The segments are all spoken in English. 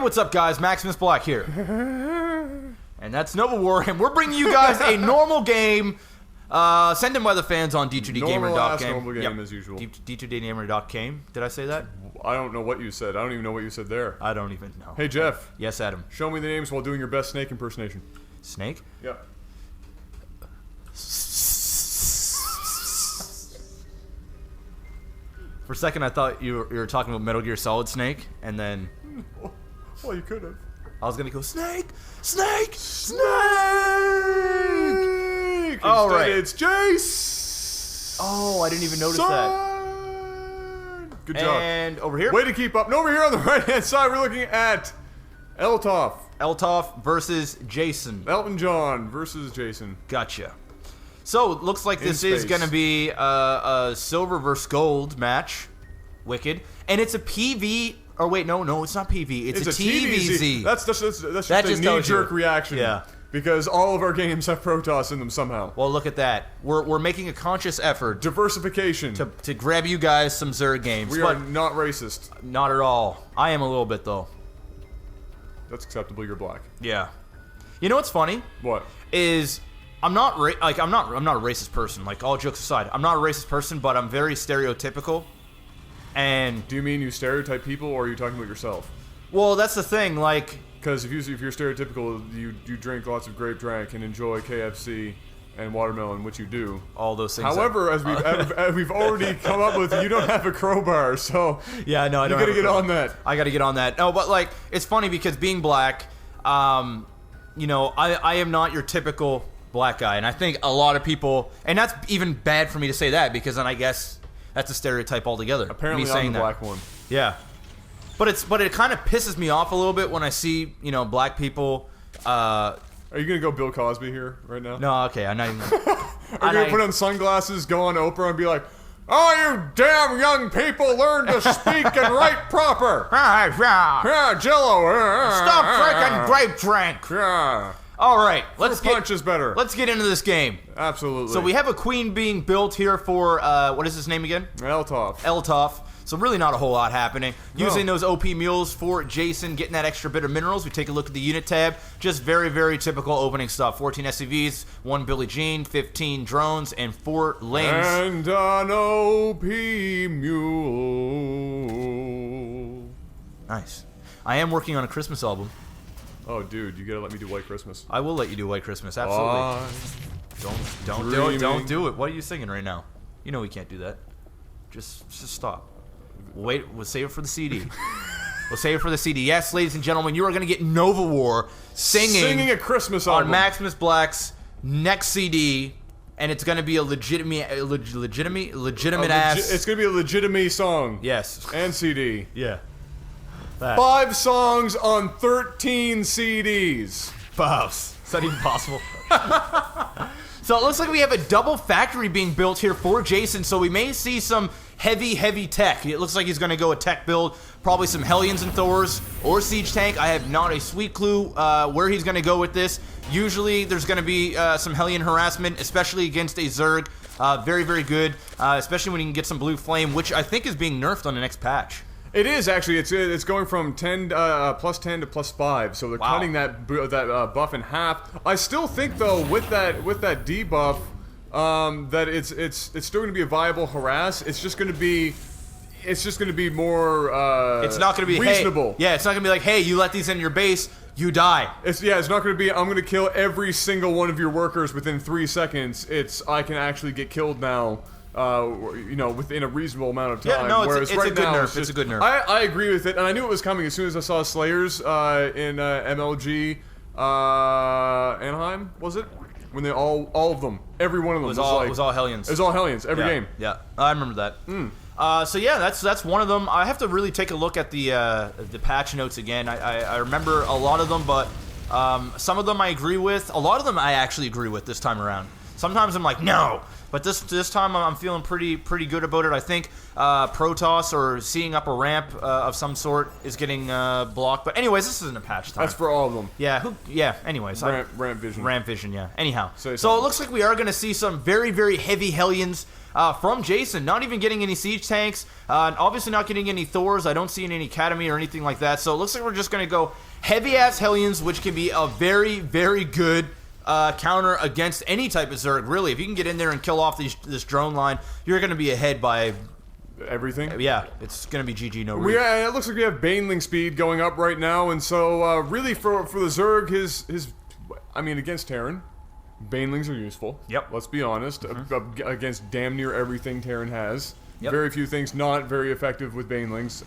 what's up, guys? Maximus Black here. And that's Nova War, and we're bringing you guys a normal game sent in by the fans on d2dgamer.game. Normal game as usual. d2dgamer.game. Did I say that? I don't know what you said. I don't even know what you said there. I don't even know. Hey, Jeff. Yes, Adam. Show me the names while doing your best Snake impersonation. Snake? Yep. For a second, I thought you were talking about Metal Gear Solid Snake, and then... Well, you could have. I was going to go, Snake! Snake! Snake! All right. It's Jace! Oh, I didn't even notice that. Good job. And over here? Way to keep up. And over here on the right-hand side, we're looking at eltoph. eltoph versus JasSsoN. Elton John versus Jason. Gotcha. So, it looks like this is going to be a silver versus gold match. Wicked. And it's a PV... Or wait, no, it's not PV. It's a TVZ. That's just a knee-jerk reaction. Yeah. Because all of our games have Protoss in them somehow. Well, look at that. We're making a conscious effort. Diversification. To grab you guys some Zerg games. We are not racist. Not at all. I am a little bit, though. That's acceptable. You're black. Yeah. You know what's funny? What? Is... I'm not a racist person. Like, all jokes aside, I'm not a racist person, but I'm very stereotypical. And do you mean you stereotype people, or are you talking about yourself? Well, that's the thing. Like, because if you're stereotypical, you drink lots of grape drink and enjoy KFC and watermelon, which you do. All those things. However, as we've already come up with, you don't have a crowbar, so yeah, no, I don't. You gotta get on that. I gotta get on that. No, but like, it's funny because being black, you know, I am not your typical black guy, and I think a lot of people, and that's even bad for me to say that, because then I guess that's a stereotype altogether. Apparently, me saying I'm the black one. Yeah, but it kind of pisses me off a little bit when I see, you know, black people. Are you gonna go Bill Cosby here right now? No, okay, I'm not even. Are you gonna put on sunglasses, go on Oprah, and be like, "Oh, you damn young people, learn to speak and write proper." Yeah, Jello. Stop drinking grape drink. Yeah. All right, punch is better. Let's get into this game. Absolutely. So we have a queen being built here for what is his name again? eltoph. eltoph. So really not a whole lot happening. No. Using those OP mules for JasSsoN, getting that extra bit of minerals. We take a look at the unit tab. Just very, very typical opening stuff. 14 SCVs, 1 Billie Jean, 15 drones, and 4 lanes. And an OP mule. Nice. I am working on a Christmas album. Oh, dude, you gotta let me do White Christmas. I will let you do White Christmas, absolutely. Don't do it. Don't do it. What are you singing right now? You know we can't do that. Just stop. Wait, we'll save it for the CD. We'll save it for the CD. Yes, ladies and gentlemen, you are going to get Nova War singing a Christmas album on Maximus Black's next CD, and it's going to be a legitimate ass. It's going to be a legitimate song. Yes. And CD. Yeah. 5 songs on 13 CDs. Boss. Is that even possible? So it looks like we have a double factory being built here for JasSsoN, so we may see some heavy tech. It looks like he's going to go a tech build, probably some Hellions and Thors, or Siege Tank. I have not a sweet clue where he's going to go with this. Usually there's going to be some Hellion harassment, especially against a Zerg. Very good, especially when you can get some Blue Flame, which I think is being nerfed on the next patch. It is actually. It's going from +10 to +5, so they're cutting that buff in half. I still think though, with that debuff, that it's still going to be a viable harass. It's just going to be more. It's not going to be reasonable. Hey, yeah, it's not going to be like, hey, you let these in your base, you die. It's not going to be, I'm going to kill every single one of your workers within 3 seconds. I can actually get killed now. You know, within a reasonable amount of time. Yeah, no, whereas it's right a good now, nerf. It's a good nerf. I agree with it, and I knew it was coming as soon as I saw Slayers in MLG Anaheim. Was it when they all of them, every one of them was all Hellions. It was all Hellions every game. Yeah, I remember that. So yeah, that's one of them. I have to really take a look at the patch notes again. I remember a lot of them, but some of them I agree with. A lot of them I actually agree with this time around. Sometimes I'm like, no, But this time I'm feeling pretty good about it. I think Protoss or seeing up a ramp of some sort is getting blocked. But anyways, this isn't a patch time. That's for all of them. Yeah. Anyways, ramp vision. Ramp vision. Yeah. Anyhow, so it something. looks like we are going to see some very heavy Hellions from JasSsoN. Not even getting any siege tanks. Obviously not getting any Thors. I don't see any Academy or anything like that. So it looks like we're just going to go heavy ass Hellions, which can be a very good counter against any type of Zerg, really. If you can get in there and kill off this drone line, you're going to be ahead by everything. Yeah, it's going to be GG, no reason. It looks like we have Baneling speed going up right now, and so really for the Zerg, against Terran, Banelings are useful. Yep. Let's be honest. Against damn near everything Terran has. Yep. Very few things not very effective with Banelings,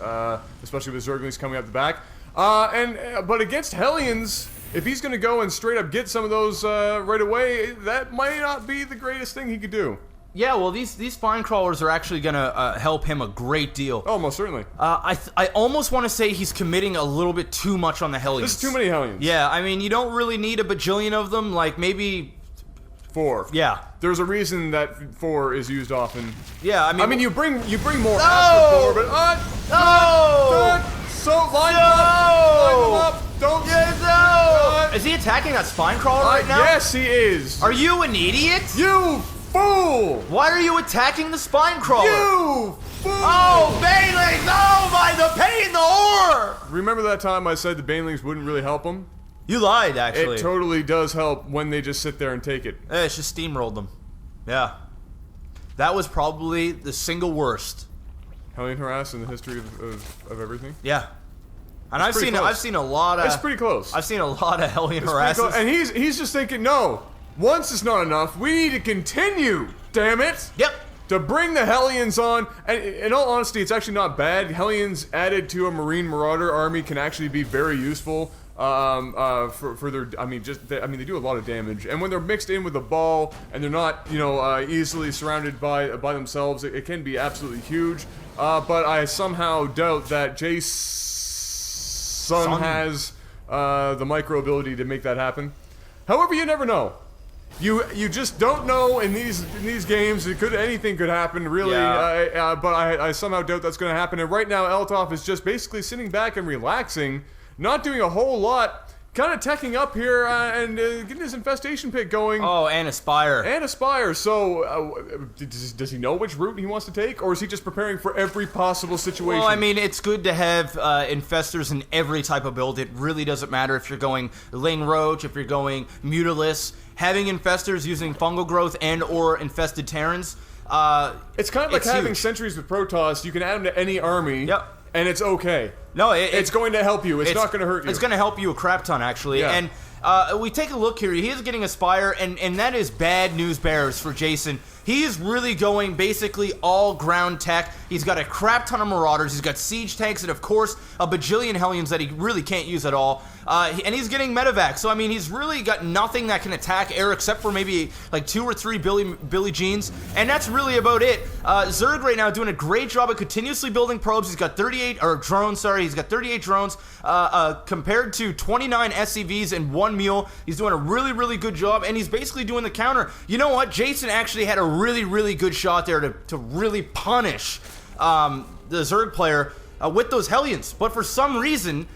especially with Zerglings coming up the back. But against Hellions, if he's going to go and straight up get some of those right away, that might not be the greatest thing he could do. Yeah, well, these spine crawlers are actually going to help him a great deal. Oh, most certainly. I almost want to say he's committing a little bit too much on the Hellions. This is too many Hellions. Yeah, I mean, you don't really need a bajillion of them, like maybe 4. Yeah. There's a reason that 4 is used often. Yeah, I mean you bring more after 4, but line them up. Don't. Is he attacking that spine crawler right now? Yes, he is. Are you an idiot? You fool! Why are you attacking the spine crawler? You fool! Oh, Banelings! Oh my, the pain, the horror! Remember that time I said the Banelings wouldn't really help him? You lied, actually. It totally does help when they just sit there and take it. It's just steamrolled them. Yeah. That was probably the single worst Hellion harass in the history of everything. Yeah. And I've seen a lot of. It's pretty close. I've seen a lot of Hellion harasses. And he's just thinking, no, once is not enough. We need to continue. Damn it. Yep. To bring the Hellions on, and in all honesty, it's actually not bad. Hellions added to a Marine Marauder army can actually be very useful. For their, they do a lot of damage, and when they're mixed in with a ball and they're not, easily surrounded by themselves, it can be absolutely huge. But I somehow doubt that JasSsoN has the micro ability to make that happen. However, you never know. You just don't know in these games. Anything could happen, really. Yeah. But I somehow doubt that's going to happen. And right now, eltoph is just basically sitting back and relaxing. Not doing a whole lot, kind of teching up here and getting his infestation pit going. Oh, and Aspire. So, does he know which route he wants to take, or is he just preparing for every possible situation? Well, I mean, it's good to have infestors in every type of build. It really doesn't matter if you're going Ling Roach, if you're going Mutalisk. Having infestors using fungal growth and or infested Terrans. It's kind of like having sentries with Protoss. You can add them to any army. Yep. And it's okay. No, it's going to help you. It's not going to hurt you. It's going to help you a crap ton, actually. Yeah. And we take a look here. He is getting Aspire, and that is bad news bears for JasSsoN. He is really going basically all ground tech. He's got a crap ton of Marauders. He's got siege tanks and, of course, a bajillion Hellions that he really can't use at all. And he's getting medevac. So, I mean, he's really got nothing that can attack air except for maybe like 2 or 3 Billy Jeans. And that's really about it. Zerg right now doing a great job of continuously building probes. He's got 38 drones. He's got 38 drones compared to 29 SCVs and 1 mule. He's doing a really good job, and he's basically doing the counter. You know what? JasSsoN actually had a really good shot there to really punish the Zerg player with those Hellions. But for some reason,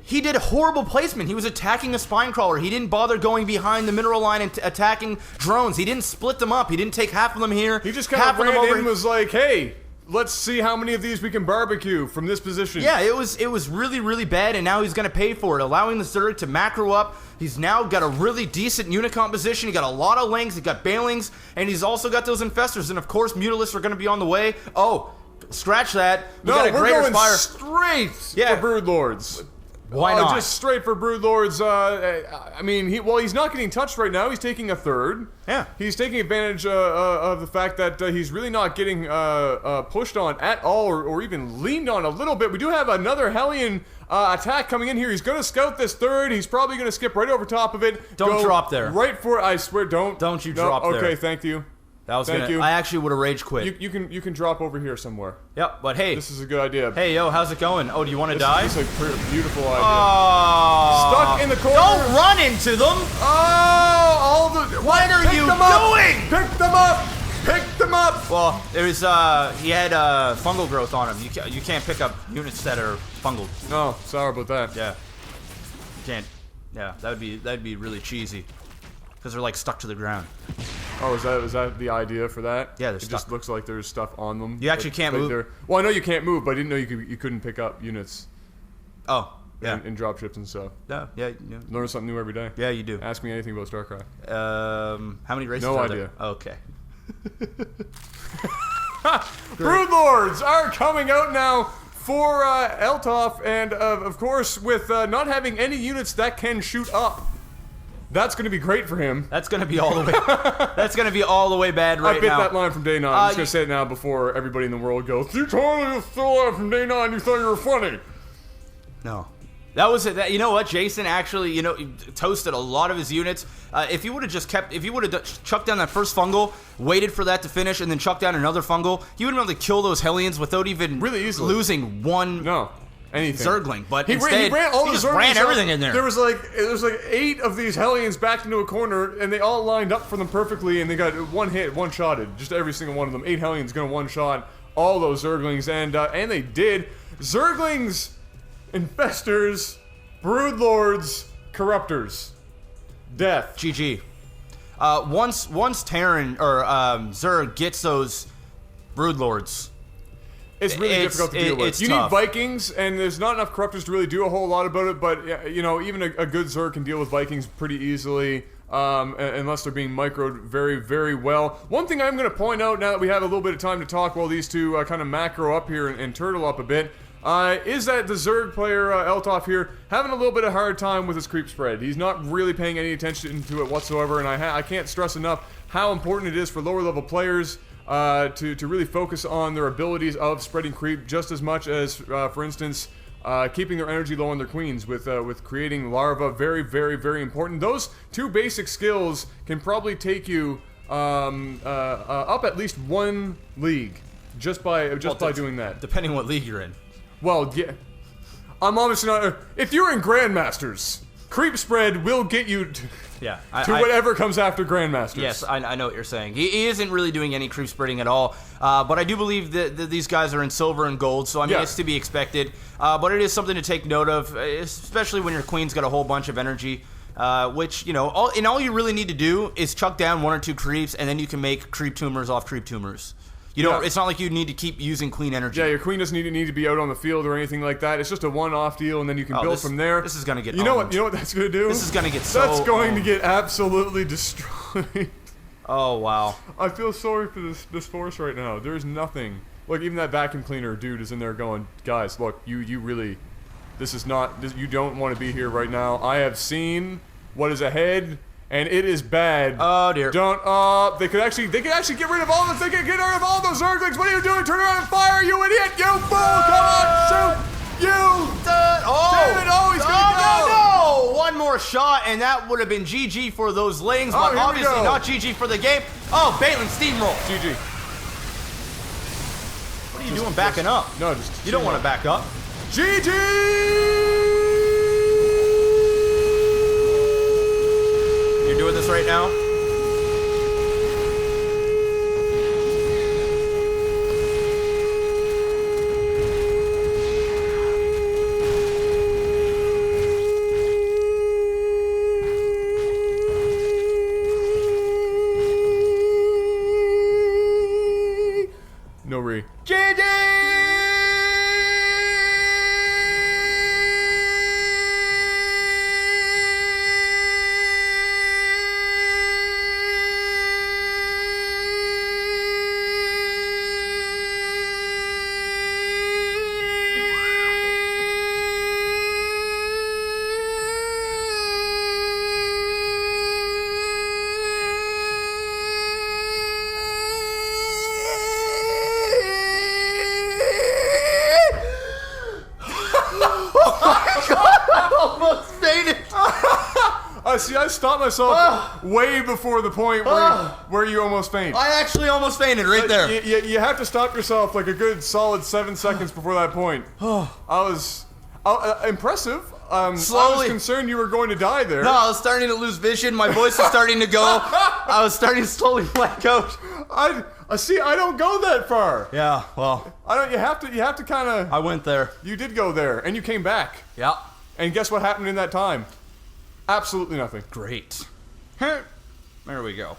he did horrible placement. He was attacking a spine crawler. He didn't bother going behind the mineral line and attacking drones. He didn't split them up. He didn't take half of them here. He just kind of ran in and was like, hey, let's see how many of these we can barbecue from this position. Yeah, it was really bad, and now he's going to pay for it, allowing the Zerg to macro up. He's now got a really decent unit composition. He got a lot of Lings, he got Banelings, and he's also got those Infestors. And of course, Mutalisks are going to be on the way. Oh, scratch that. We're going straight for Broodlords. Why not? Just straight for Broodlords. I mean, he's not getting touched right now. He's taking a third. Yeah. He's taking advantage of the fact that he's really not getting pushed on at all, or even leaned on a little bit. We do have another Hellion attack coming in here. He's going to scout this third. He's probably going to skip right over top of it. Don't drop there. Right for it. I swear, don't. Don't you drop there. Okay, thank you. Thank you. I actually would have rage quit. You can drop over here somewhere. Yep, but hey. This is a good idea. Hey, yo, how's it going? Oh, do you want to die? This is a beautiful idea. Oh. Stuck in the corner. Don't run into them. Oh, What are you doing? Pick them up. him up! Well, it was he had fungal growth on him. You can't pick up units that are fungal. No, sorry about that. Yeah, you can't. Yeah, that'd be really cheesy, because they're like stuck to the ground. Oh, is that the idea for that? Yeah, they're it stuck. just looks like there's stuff on them. You actually can't move. Well, I know you can't move, but I didn't know you couldn't pick up units. Oh, yeah. In dropships and stuff. Yeah. Learn something new every day. Yeah, you do. Ask me anything about StarCraft. How many races No are idea. there? Okay. Broodlords are coming out now for eltoph, and of course, with not having any units that can shoot up. That's going to be great for him. That's going to be all the way. That's going to be all the way bad right I bit now. that line from day 9. I'm just going to say it now before everybody in the world goes, "You totally stole that from day 9. You thought you were funny." No. That was it. You know what? JasSsoN actually, toasted a lot of his units. If he would have just kept, if he would have chucked down that first fungal, waited for that to finish, and then chucked down another fungal, he would have been able to kill those Hellions without even really easily losing one anything. Zergling. But he instead, ran all he the just Zerglings ran up. everything in there. There was like 8 of these Hellions backed into a corner, and they all lined up for them perfectly, and they got one hit, one shotted. Just every single one of them. 8 Hellions gonna one shot all those Zerglings, and they did. Zerglings, Infestors, Broodlords, Corruptors. Death. GG. Once Terran or Zerg gets those Broodlords, it's really difficult to deal with. You tough. need Vikings, and there's not enough Corruptors to really do a whole lot about it, but, even a good Zerg can deal with Vikings pretty easily, unless they're being microed very, very well. One thing I'm going to point out now that we have a little bit of time to talk while these two kind of macro up here and turtle up a bit, is that the Zerg player, eltoph here, having a little bit of hard time with his creep spread. He's not really paying any attention to it whatsoever, and I can't stress enough how important it is for lower level players to really focus on their abilities of spreading creep just as much as, for instance, keeping their energy low on their queens with creating larvae. Very, very, very important. Those 2 basic skills can probably take you up at least 1 league just by doing that. Depending what league you're in. Well, yeah. I'm obviously not. If you're in Grandmasters, creep spread will get you to whatever comes after Grandmasters. Yes, I know what you're saying. He isn't really doing any creep spreading at all. But I do believe that these guys are in silver and gold, so I mean, it's to be expected. But it is something to take note of, especially when your queen's got a whole bunch of energy. Which, all you really need to do is chuck down 1 or 2 creeps, and then you can make creep tumors off creep tumors. It's not like you need to keep using queen energy. Yeah, your queen doesn't need to be out on the field or anything like that. It's just a one-off deal, and then you can build from there. This is gonna get. You know what that's gonna do? This is gonna get That's going to get absolutely destroyed. Oh wow. I feel sorry for this force right now. There's nothing. Look, even that vacuum cleaner dude is in there going, guys, look, you really, this is not. You don't want to be here right now. I have seen what is ahead. And it is bad. Oh dear. Don't. They could actually get rid of all this. They could get rid of all those Zerglings. What are you doing? Turn around and fire, you idiot! You fool! Come on, shoot! You! David, he's gonna go! No! One more shot, and that would have been GG for those lings, but obviously not GG for the game. Oh, Balin steamroll. GG. What are you doing backing up? No, just. You don't want to back up. GG! Doing this right now. No re. GG! See, I stopped myself way before the point where you almost faint. I actually almost fainted right there. You have to stop yourself like a good solid 7 seconds before that point. I was impressive. Slowly. I was concerned you were going to die there. No, I was starting to lose vision. My voice was starting to go. I was starting to slowly black out. See, I don't go that far. Yeah, well, I don't. You have to kind of. I went there. You did go there, and you came back. Yeah. And guess what happened in that time? Absolutely nothing. Great. There we go.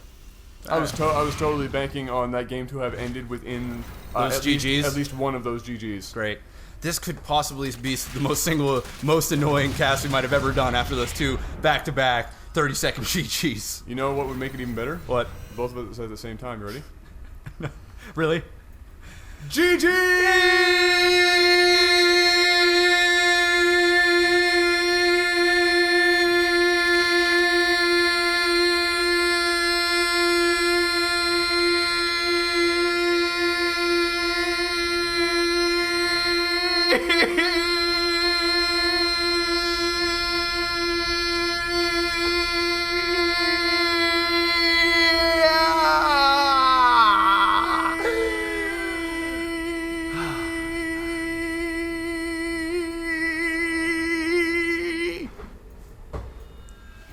I was totally banking on that game to have ended within those GGs? at least one of those GGs. Great. This could possibly be the most annoying cast we might have ever done after those two back-to-back 30-second GGs. You know what would make it even better? What? Both of us at the same time. You ready? Really? GG!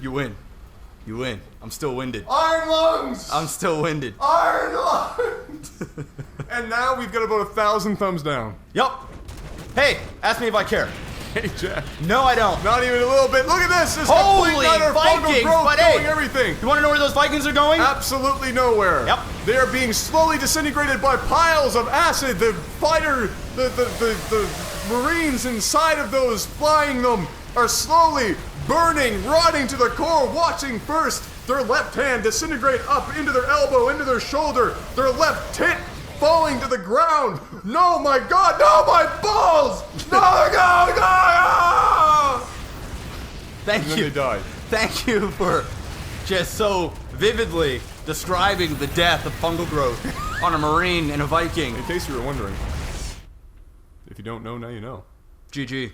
You win. You win. I'm still winded. Iron lungs! I'm still winded. Iron lungs! And now we've got about 1,000 thumbs down. Yup. Hey, ask me if I care. Hey, Jack. No, I don't. Not even a little bit. Look at this. This Holy complete utter fungal Vikings, growth but going hey, everything. You want to know where those Vikings are going? Absolutely nowhere. Yep. They are being slowly disintegrated by piles of acid. The Marines inside of those flying them are slowly burning, rotting to the core, watching first their left hand disintegrate up into their elbow, into their shoulder, their left tit falling to the ground. No, my God, no, my balls! No, go, go! Thank And then you. they died. Thank you for just so vividly describing the death of fungal growth on a Marine and a Viking. In case you were wondering. If you don't know, now you know. GG.